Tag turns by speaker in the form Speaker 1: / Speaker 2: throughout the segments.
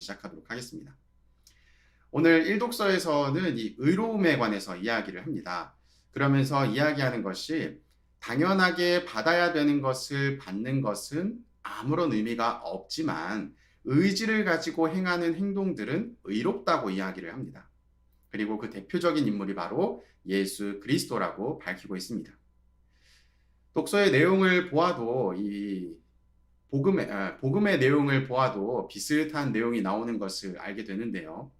Speaker 1: 시작하도록 하겠습니다. 오늘 일독서에서는 이 의로움에 관해서 이야기를 합니다. 그러면서 이야기하는 것이 당연하게 받아야 되는 것을 받는 것은 아무런 의미가 없지만 의지를 가지고 행하는 행동들은 의롭다고 이야기를 합니다. 그리고 그 대표적인 인물이 바로 예수 그리스도라고 밝히고 있습니다. 독서의 내용을 보아도 이 복음의 내용을 보아도 비슷한 내용이 나오는 것을 알게 되는데요.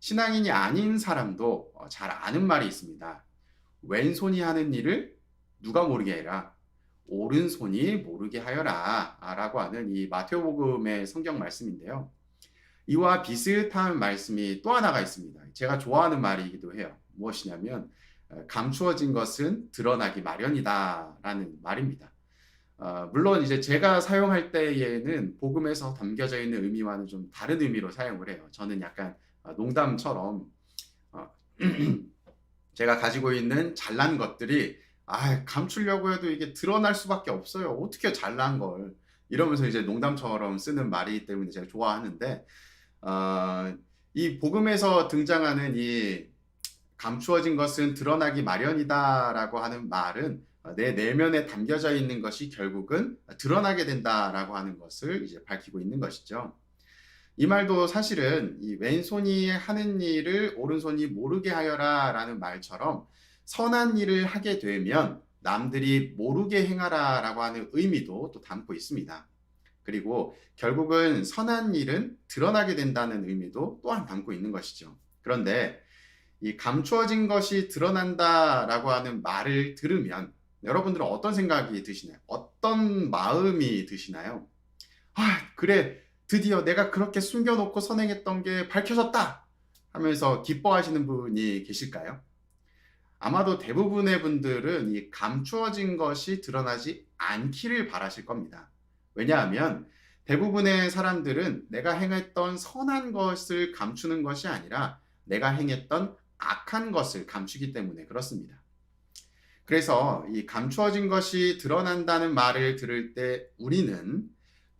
Speaker 1: 신앙인이 아닌 사람도 잘 아는 말이 있습니다. 왼손이 하는 일을 누가 모르게 해라. 오른손이 모르게 하여라. 라고 하는 이 마태복음의 성경 말씀인데요. 이와 비슷한 말씀이 또 하나가 있습니다. 제가 좋아하는 말이기도 해요. 무엇이냐면 감추어진 것은 드러나기 마련이다 라는 말입니다. 물론 이제 제가 사용할 때에는 복음에서 담겨져 있는 의미와는 좀 다른 의미로 사용을 해요. 저는 약간 농담처럼 제가 가지고 있는 잘난 것들이 감추려고 해도 이게 드러날 수밖에 없어요. 어떻게 잘난 걸 이러면서 이제 농담처럼 쓰는 말이기 때문에 제가 좋아하는데 이 복음에서 등장하는 이 감추어진 것은 드러나기 마련이다라고 하는 말은 내 내면에 담겨져 있는 것이 결국은 드러나게 된다라고 하는 것을 이제 밝히고 있는 것이죠. 이 말도 사실은 이 왼손이 하는 일을 오른손이 모르게 하여라라는 말처럼 선한 일을 하게 되면 남들이 모르게 행하라라고 하는 의미도 또 담고 있습니다. 그리고 결국은 선한 일은 드러나게 된다는 의미도 또한 담고 있는 것이죠. 그런데 이 감추어진 것이 드러난다라고 하는 말을 들으면 여러분들은 어떤 생각이 드시나요? 어떤 마음이 드시나요? 그래, 드디어 내가 그렇게 숨겨놓고 선행했던 게 밝혀졌다 하면서 기뻐하시는 분이 계실까요? 아마도 대부분의 분들은 이 감추어진 것이 드러나지 않기를 바라실 겁니다. 왜냐하면 대부분의 사람들은 내가 행했던 선한 것을 감추는 것이 아니라 내가 행했던 악한 것을 감추기 때문에 그렇습니다. 그래서 이 감추어진 것이 드러난다는 말을 들을 때 우리는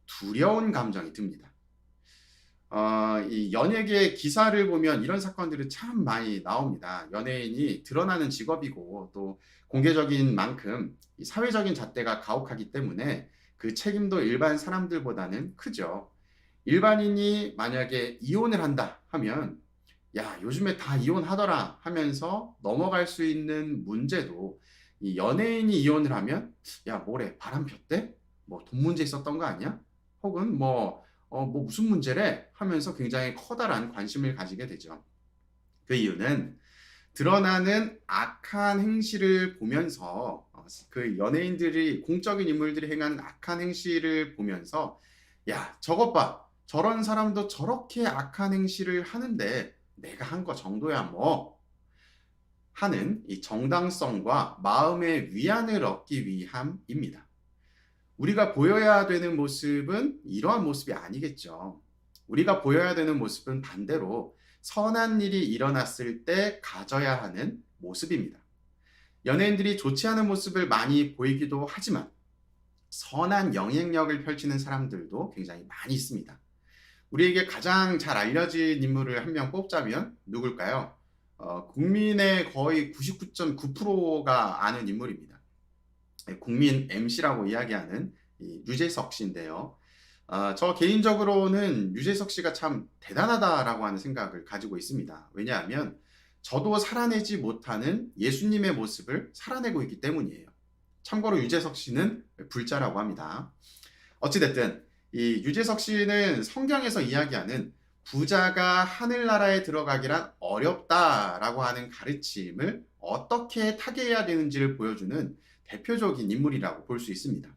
Speaker 1: 두려운 감정이 듭니다. 이 연예계 기사를 보면 이런 사건들이 참 많이 나옵니다. 연예인이 드러나는 직업이고 또 공개적인 만큼 이 사회적인 잣대가 가혹하기 때문에 그 책임도 일반 사람들보다는 크죠. 일반인이 만약에 이혼을 한다 하면 야, 요즘에 다 이혼하더라 하면서 넘어갈 수 있는 문제도 이 연예인이 이혼을 하면 야, 뭐래, 바람 폈대? 뭐 돈 문제 있었던 거 아니야? 혹은 뭐 무슨 문제래? 하면서 굉장히 커다란 관심을 가지게 되죠. 그 이유는 드러나는 악한 행실을 보면서 그 연예인들이 공적인 인물들이 행하는 악한 행실을 보면서 야, 저것 봐. 저런 사람도 저렇게 악한 행실을 하는데 내가 한 거 정도야 뭐 하는 이 정당성과 마음의 위안을 얻기 위함입니다. 우리가 보여야 되는 모습은 이러한 모습이 아니겠죠. 우리가 보여야 되는 모습은 반대로 선한 일이 일어났을 때 가져야 하는 모습입니다. 연예인들이 좋지 않은 모습을 많이 보이기도 하지만 선한 영향력을 펼치는 사람들도 굉장히 많이 있습니다. 우리에게 가장 잘 알려진 인물을 한 명 뽑자면 누굴까요? 국민의 거의 99.9%가 아는 인물입니다. 국민 MC라고 이야기하는 유재석 씨인데요. 저 개인적으로는 유재석 씨가 참 대단하다라고 하는 생각을 가지고 있습니다. 왜냐하면 저도 살아내지 못하는 예수님의 모습을 살아내고 있기 때문이에요. 참고로 유재석 씨는 불자라고 합니다. 어찌됐든 이 유재석 씨는 성경에서 이야기하는 부자가 하늘나라에 들어가기란 어렵다라고 하는 가르침을 어떻게 타개해야 되는지를 보여주는 대표적인 인물이라고 볼 수 있습니다.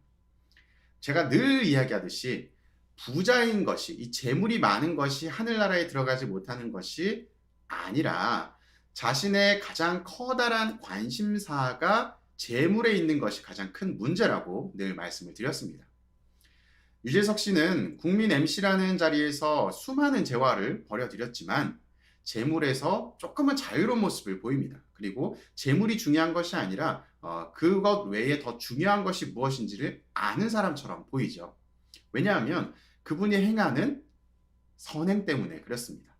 Speaker 1: 제가 늘 이야기하듯이 부자인 것이, 이 재물이 많은 것이 하늘나라에 들어가지 못하는 것이 아니라 자신의 가장 커다란 관심사가 재물에 있는 것이 가장 큰 문제라고 늘 말씀을 드렸습니다. 유재석 씨는 국민 MC라는 자리에서 수많은 재화를 벌여드렸지만 재물에서 조금은 자유로운 모습을 보입니다. 그리고 재물이 중요한 것이 아니라 그것 외에 더 중요한 것이 무엇인지를 아는 사람처럼 보이죠. 왜냐하면 그분이 행하는 선행 때문에 그렇습니다.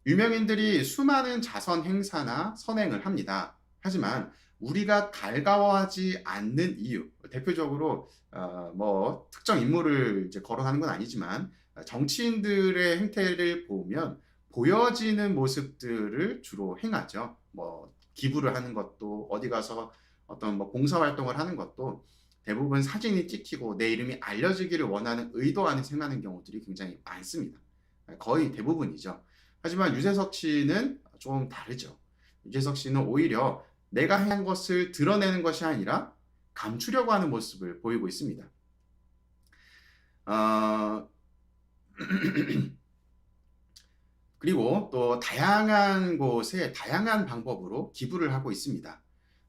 Speaker 1: 유명인들이 수많은 자선 행사나 선행을 합니다. 하지만 우리가 달가워하지 않는 이유, 대표적으로 뭐 특정 인물을 이제 거론하는 건 아니지만 정치인들의 행태를 보면 보여지는 모습들을 주로 행하죠. 뭐 기부를 하는 것도, 어디 가서 어떤 뭐 봉사활동을 하는 것도 대부분 사진이 찍히고 내 이름이 알려지기를 원하는 의도 안에 행하는 경우들이 굉장히 많습니다. 거의 대부분이죠. 하지만 유재석 씨는 좀 다르죠. 유재석 씨는 오히려 내가 한 것을 드러내는 것이 아니라 감추려고 하는 모습을 보이고 있습니다. 그리고 또 다양한 곳에 다양한 방법으로 기부를 하고 있습니다.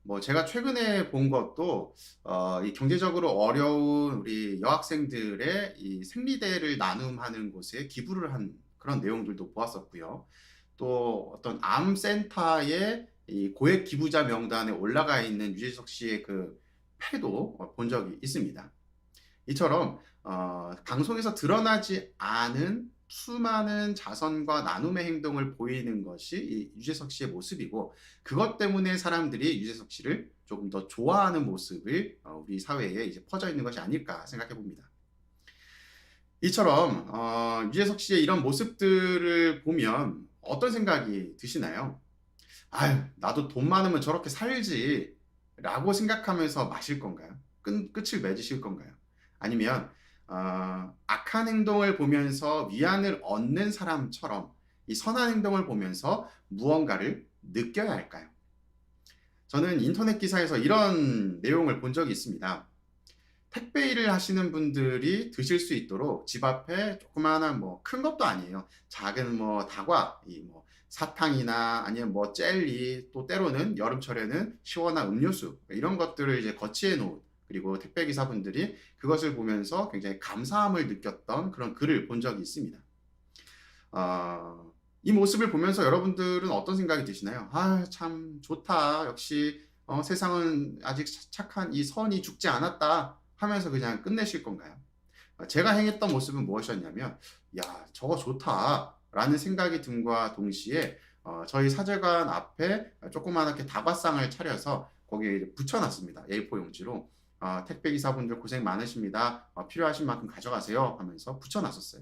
Speaker 1: 뭐 제가 최근에 본 것도 이 경제적으로 어려운 우리 여학생들의 이 생리대를 나눔하는 곳에 기부를 한 그런 내용들도 보았었고요. 또 어떤 암센터의 이 고액 기부자 명단에 올라가 있는 유재석 씨의 그 패도 본 적이 있습니다. 이처럼 방송에서 드러나지 않은 수많은 자선과 나눔의 행동을 보이는 것이 이 유재석 씨의 모습이고, 그것 때문에 사람들이 유재석 씨를 조금 더 좋아하는 모습을 우리 사회에 이제 퍼져 있는 것이 아닐까 생각해 봅니다. 이처럼 유재석 씨의 이런 모습들을 보면 어떤 생각이 드시나요? 아유, 나도 돈 많으면 저렇게 살지 라고 생각하면서 마실 건가요? 끝을 맺으실 건가요? 아니면 악한 행동을 보면서 위안을 얻는 사람처럼 이 선한 행동을 보면서 무언가를 느껴야 할까요? 저는 인터넷 기사에서 이런 내용을 본 적이 있습니다. 택배 일을 하시는 분들이 드실 수 있도록 집 앞에 조그마한 뭐 큰 것도 아니에요. 작은 뭐 다과, 이 뭐 사탕이나 아니면 뭐 젤리, 또 때로는 여름철에는 시원한 음료수, 이런 것들을 이제 거치해 놓은, 그리고 택배 기사분들이 그것을 보면서 굉장히 감사함을 느꼈던 그런 글을 본 적이 있습니다. 이 모습을 보면서 여러분들은 어떤 생각이 드시나요? 아, 참 좋다. 역시 세상은 아직 착한 이 선이 죽지 않았다 하면서 그냥 끝내실 건가요? 제가 행했던 모습은 무엇이었냐면, 야, 저거 좋다 라는 생각이 듦과 동시에 저희 사제관 앞에 조그맣게 다과상을 차려서 거기에 이제 붙여놨습니다. A4 용지로. 택배 기사분들 고생 많으십니다. 필요하신 만큼 가져가세요 하면서 붙여놨었어요.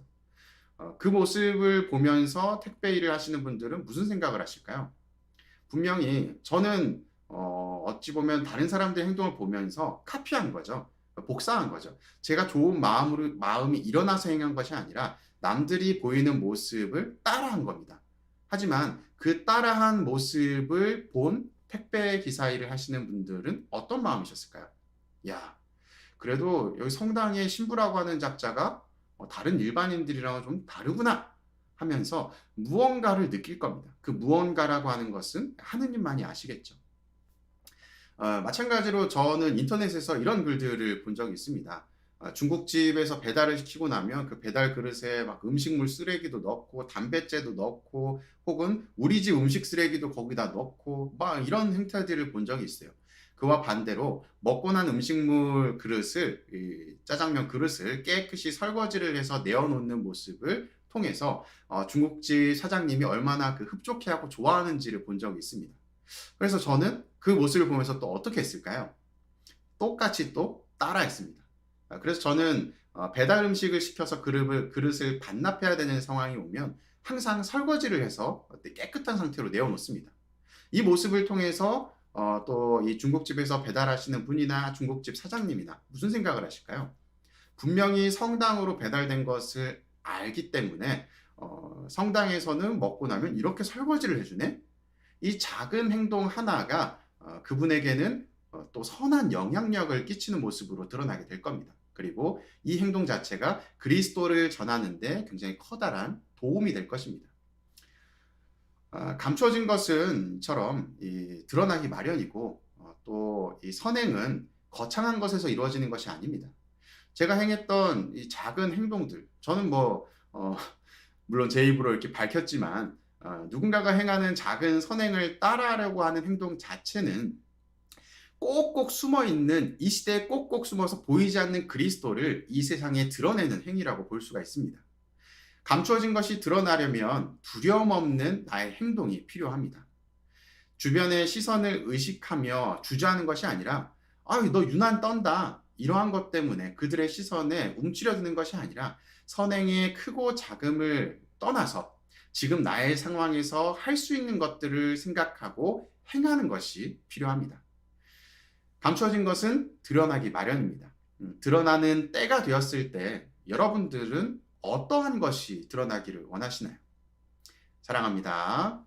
Speaker 1: 그 모습을 보면서 택배 일을 하시는 분들은 무슨 생각을 하실까요? 분명히 저는 어찌 보면 다른 사람들의 행동을 보면서 카피한 거죠. 복사한 거죠. 제가 좋은 마음이 일어나서 행한 것이 아니라 남들이 보이는 모습을 따라한 겁니다. 하지만 그 따라한 모습을 본 택배 기사 일을 하시는 분들은 어떤 마음이셨을까요? 야, 그래도 여기 성당의 신부라고 하는 작자가 다른 일반인들이랑은 좀 다르구나 하면서 무언가를 느낄 겁니다. 그 무언가라고 하는 것은 하느님만이 아시겠죠. 마찬가지로 저는 인터넷에서 이런 글들을 본 적이 있습니다. 중국집에서 배달을 시키고 나면 그 배달 그릇에 막 음식물 쓰레기도 넣고 담뱃재도 넣고 혹은 우리 집 음식 쓰레기도 거기다 넣고 막 이런 행태들을 본 적이 있어요. 그와 반대로 먹고 난 음식물 그릇을, 짜장면 그릇을 깨끗이 설거지를 해서 내어놓는 모습을 통해서 중국집 사장님이 얼마나 그 흡족해하고 좋아하는지를 본 적이 있습니다. 그래서 저는 그 모습을 보면서 또 어떻게 했을까요? 똑같이 또 따라했습니다. 그래서 저는 배달 음식을 시켜서 그릇을 반납해야 되는 상황이 오면 항상 설거지를 해서 깨끗한 상태로 내어놓습니다. 이 모습을 통해서 또 이 중국집에서 배달하시는 분이나 중국집 사장님이나 무슨 생각을 하실까요? 분명히 성당으로 배달된 것을 알기 때문에 성당에서는 먹고 나면 이렇게 설거지를 해주네? 이 작은 행동 하나가 그분에게는 또 선한 영향력을 끼치는 모습으로 드러나게 될 겁니다. 그리고 이 행동 자체가 그리스도를 전하는 데 굉장히 커다란 도움이 될 것입니다. 감춰진 것은처럼 드러나기 마련이고, 또 이 선행은 거창한 것에서 이루어지는 것이 아닙니다. 제가 행했던 이 작은 행동들, 저는 뭐 물론 제 입으로 이렇게 밝혔지만 누군가가 행하는 작은 선행을 따라하려고 하는 행동 자체는 꼭꼭 숨어 있는, 이 시대에 꼭꼭 숨어서 보이지 않는 그리스도를 이 세상에 드러내는 행위라고 볼 수가 있습니다. 감추어진 것이 드러나려면 두려움 없는 나의 행동이 필요합니다. 주변의 시선을 의식하며 주저하는 것이 아니라 너 유난 떤다. 이러한 것 때문에 그들의 시선에 움츠려드는 것이 아니라 선행의 크고 작음을 떠나서 지금 나의 상황에서 할 수 있는 것들을 생각하고 행하는 것이 필요합니다. 감추어진 것은 드러나기 마련입니다. 드러나는 때가 되었을 때 여러분들은 어떠한 것이 드러나기를 원하시나요? 사랑합니다.